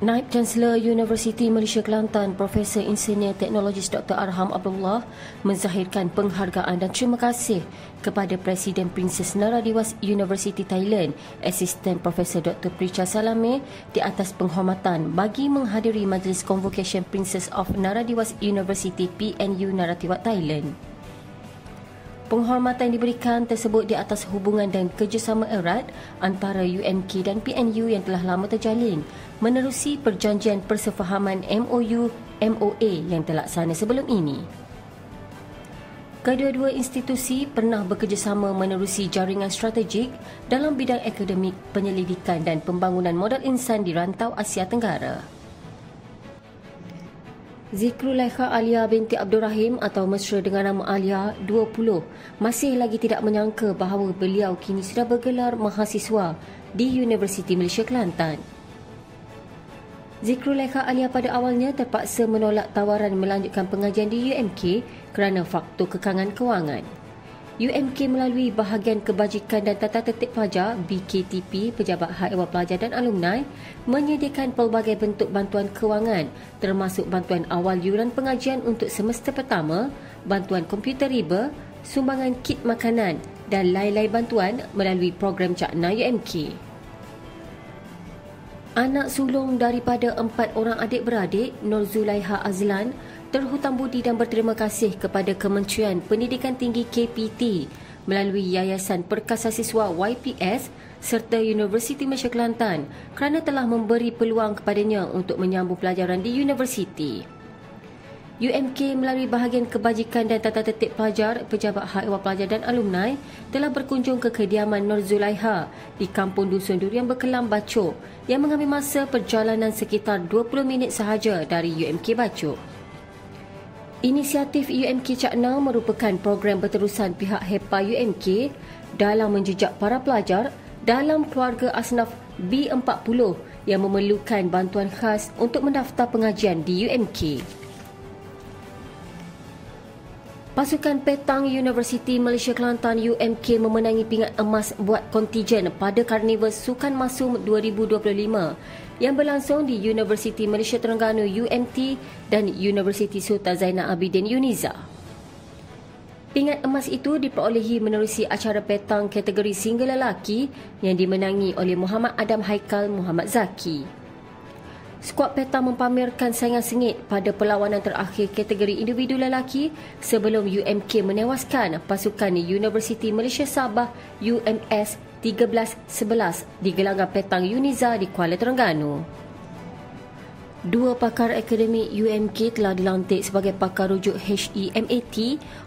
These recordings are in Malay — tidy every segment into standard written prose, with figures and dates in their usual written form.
Naib Chancellor Universiti Malaysia Kelantan Profesor Insinyur Teknologis Dr. Arham Abdullah menzahirkan penghargaan dan terima kasih kepada Presiden Princess Naradiwas Universiti Thailand Asisten Profesor Dr. Pricha Salame di atas penghormatan bagi menghadiri Majlis Convocation Princess of Naradiwas University PNU Naratiwat Thailand. Penghormatan diberikan tersebut di atas hubungan dan kerjasama erat antara UMK dan PNU yang telah lama terjalin menerusi perjanjian persefahaman MOU-MOA yang terlaksana sebelum ini. Kedua-dua institusi pernah bekerjasama menerusi jaringan strategik dalam bidang akademik, penyelidikan dan pembangunan modal insan di rantau Asia Tenggara. Zikrulaikha Alia binti Abdul Rahim atau mesra dengan nama Alia 20 masih lagi tidak menyangka bahawa beliau kini sudah bergelar mahasiswa di Universiti Malaysia Kelantan. Zikrulaikha Alia pada awalnya terpaksa menolak tawaran melanjutkan pengajian di UMK kerana faktor kekangan kewangan. UMK melalui bahagian kebajikan dan tata tertib pelajar BKTP Pejabat Hak Ehwal Pelajar dan Alumni menyediakan pelbagai bentuk bantuan kewangan termasuk bantuan awal yuran pengajian untuk semester pertama, bantuan komputer riba, sumbangan kit makanan dan lain-lain bantuan melalui program Cakna UMK. Anak sulung daripada 4 orang adik-beradik, Nur Zulaiha Azlan, terhutang budi dan berterima kasih kepada Kementerian Pendidikan Tinggi KPT melalui Yayasan Perkasa Siswa YPS serta Universiti Malaysia Kelantan kerana telah memberi peluang kepadanya untuk menyambung pelajaran di universiti. UMK melalui bahagian kebajikan dan tata tertib pelajar, Pejabat Hak Ehwal Pelajar dan Alumni telah berkunjung ke kediaman Nur Zulaiha di Kampung Dusun Durian Berkelam, Bacok yang mengambil masa perjalanan sekitar 20 minit sahaja dari UMK Bacok. Inisiatif UMK Cakna merupakan program berterusan pihak HEPA UMK dalam menjejak para pelajar dalam keluarga asnaf B40 yang memerlukan bantuan khas untuk mendaftar pengajian di UMK. Pasukan Petang Universiti Malaysia Kelantan UMK memenangi pingat emas buat kontijen pada Karnival Sukan Masum 2025 yang berlangsung di Universiti Malaysia Terengganu UMT dan Universiti Sultan Zainal Abidin UNIZA. Pingat emas itu diperolehi menerusi acara petang kategori single lelaki yang dimenangi oleh Muhammad Adam Haikal Muhammad Zaki. Skuad petang mempamerkan saingan sengit pada perlawanan terakhir kategori individu lelaki sebelum UMK menewaskan pasukan Universiti Malaysia Sabah UMS 13-11 di gelanggang petang UNIZA di Kuala Terengganu. 2 pakar akademik UMK telah dilantik sebagai pakar rujuk HEMAT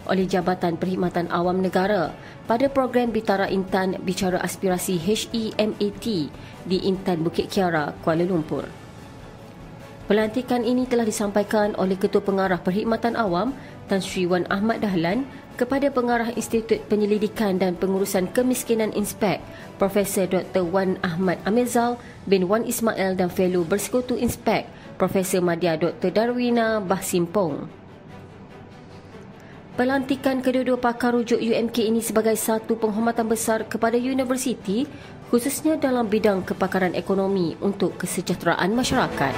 oleh Jabatan Perkhidmatan Awam Negara pada program Bitara Intan Bicara Aspirasi HEMAT di Intan Bukit Kiara, Kuala Lumpur. Pelantikan ini telah disampaikan oleh Ketua Pengarah Perkhidmatan Awam Tan Sri Wan Ahmad Dahlan kepada Pengarah Institut Penyelidikan dan Pengurusan Kemiskinan Inspek Profesor Dr. Wan Ahmad Amizal bin Wan Ismail dan Fellow Bersekutu Inspek Profesor Madya Dr. Darwina Bahsimpong. Pelantikan kedua-dua pakar rujuk UMK ini sebagai satu penghormatan besar kepada universiti khususnya dalam bidang kepakaran ekonomi untuk kesejahteraan masyarakat.